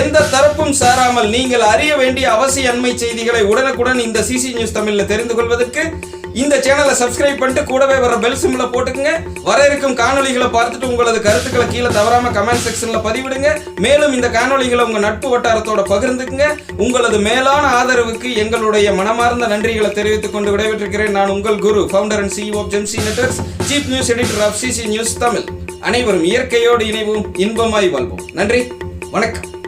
எந்த தரப்பும் சாராமல் நீங்கள் அறிய வேண்டிய அவசிய அண்மை செய்திகளை உடனுக்குடன் இந்த சிசி நியூஸ் தமிழ்ல தெரிந்து கொள்வதற்கு இந்த சேனலை சப்ஸ்கிரைப் பண்ணிட்டு கூடவே வர பெல் சிம்பிளை போட்டுக்குங்க. வர இருக்கும் காணொளிகளை பார்த்துட்டு உங்களது கருத்துக்களை கீழே தவறாம கமெண்ட் செக்ஷன்ல பதிவிடுங்க. மேலும் இந்த காணொளிகளை உங்க நட்பு வட்டாரத்தோட பகிர்ந்துக்குங்க. உங்களது மேலான ஆதரவுக்கு எங்களுடைய மனமார்ந்த நன்றிகளை தெரிவித்துக் கொண்டு விடைபெற்றிருக்கிறேன். நான் உங்கள் குரு, ஃபவுண்டர் அண்ட் CEO ஆஃப் ஜெம்சி networks, chief news editor of CC news Tamil. அனைவரும் இயற்கையோடு இணைவோம், இன்பமாய் வாழ்வோம். நன்றி, வணக்கம்.